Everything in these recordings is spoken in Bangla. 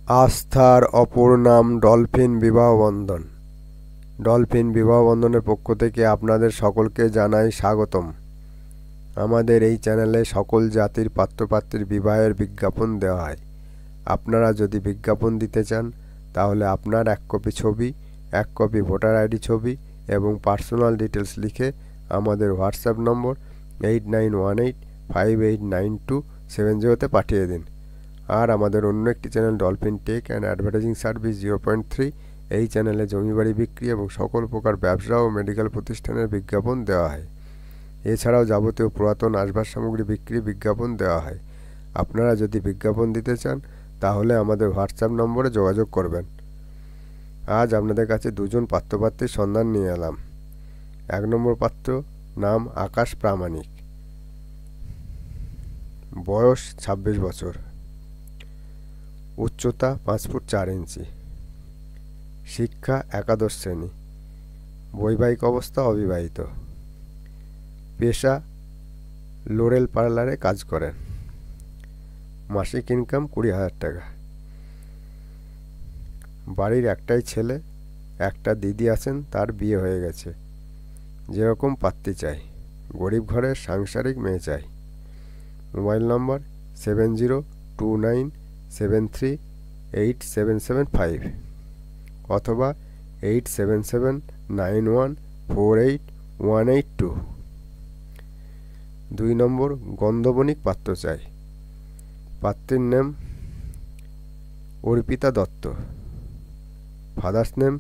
আস্থার অপর নাম ডলফিন বিবাহ বন্ধন। ডলফিন বিবাহ বন্ধনের পক্ষ থেকে আপনাদের সকলকে জানাই স্বাগতম। আমাদের এই চ্যানেলে সকল জাতির পাত্রপাত্রীর বিবাহের বিজ্ঞাপন দেওয়া হয়। আপনারা যদি বিজ্ঞাপন দিতে চান তাহলে আপনার 1 কপি ছবি, 1 কপি ভোটার আইডি ছবি এবং পার্সোনাল ডিটেলস লিখে আমাদের হোয়াটসঅ্যাপ নম্বর 8918589270 পাঠিয়ে দিন। আর আমাদের অন্য একটি channel Dolphin Tech and Advertising Service 0.3, এই চ্যানেলে জমি বাড়ি বিক্রি এবং সকল প্রকার ব্যবসা ও মেডিকেল প্রতিষ্ঠানের বিজ্ঞাপন দেওয়া হয়। এছাড়াও যাবতীয় পুরাতন আসবাব সামগ্রী বিক্রি বিজ্ঞাপন দেওয়া হয়। আপনারা যদি বিজ্ঞাপন দিতে চান তাহলে আমাদের হোয়াটসঅ্যাপ নম্বরে যোগাযোগ করবেন। আজ আপনাদের কাছে দুজন পাত্রপাত্রীর সন্ধান নিয়ে এলাম। 1 নম্বর পাত্র নাম আকাশ প্রামাণিক, বয়স 26 বছর, উচ্চতা 5 ফুট 4 ইঞ্চি, শিক্ষা একাদশ শ্রেণী, বৈবাহিক অবস্থা অবিবাহিত, পেশা লোরেল পার্লারে কাজ করেন, মাসিক ইনকাম 20,000 টাকা। বাড়ির একটাই ছেলে, একটা দিদি আছেন, তার বিয়ে হয়ে গেছে। যেরকম পাত্রী চাই, গরিব ঘরের সাংসারিক মেয়ে চাই। মোবাইল নম্বর 7029738775 অথবা 8779148182। 2 নম্বর গন্ধবণিক পাত্র চাই। পাত্রীর নাম অর্পিতা দত্ত, ফাদার্স নেম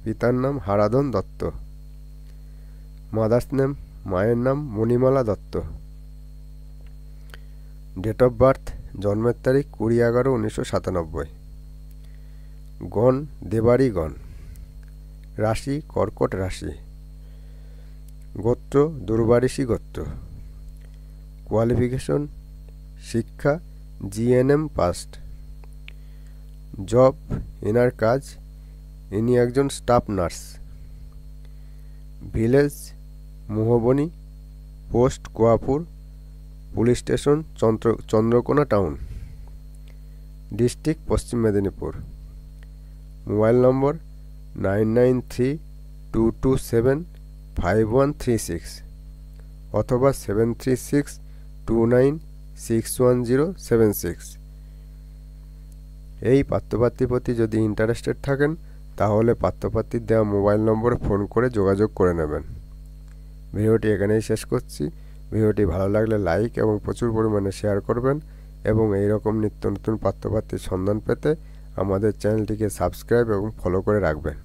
পিতার নাম হারাধন দত্ত, মাদার্স নেম মায়ের নাম Monimala Dutta, date of birth জন্মের তারিখ 20/11/1997, গণ দেবাড়ি গণ, রাশি কর্কট রাশি, গোত্র দুর্বারিশি গোত্র, কোয়ালিফিকেশন শিক্ষা জিএনএম পাস্ট, জব এনার কাজ, ইনি একজন staff nurse, village Mohbani, post Koyapur, police station Chandrakona town, district Paschim Medinipur. Mobile নম্বর 9932275136 অথবা 7362961076। এই পাত্রপাত্রীর প্রতি যদি ইন্টারেস্টেড থাকেন তাহলে পাত্রপাত্রীর দেওয়া মোবাইল নম্বরে ফোন করে যোগাযোগ করে নেবেন। ভিডিওটি এখানেই শেষ করছি। ভিডিওটি ভালো লাগলে লাইক এবং প্রচুর পরিমাণে শেয়ার করবেন এবং এই রকম নিত্য নতুন পাত্রপাত্রীর সন্ধান পেতে আমাদের চ্যানেলটিকে সাবস্ক্রাইব এবং ফলো করে রাখবেন।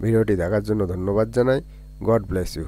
ভিডিওটি দেখার জন্য ধন্যবাদ জানাই। God bless you.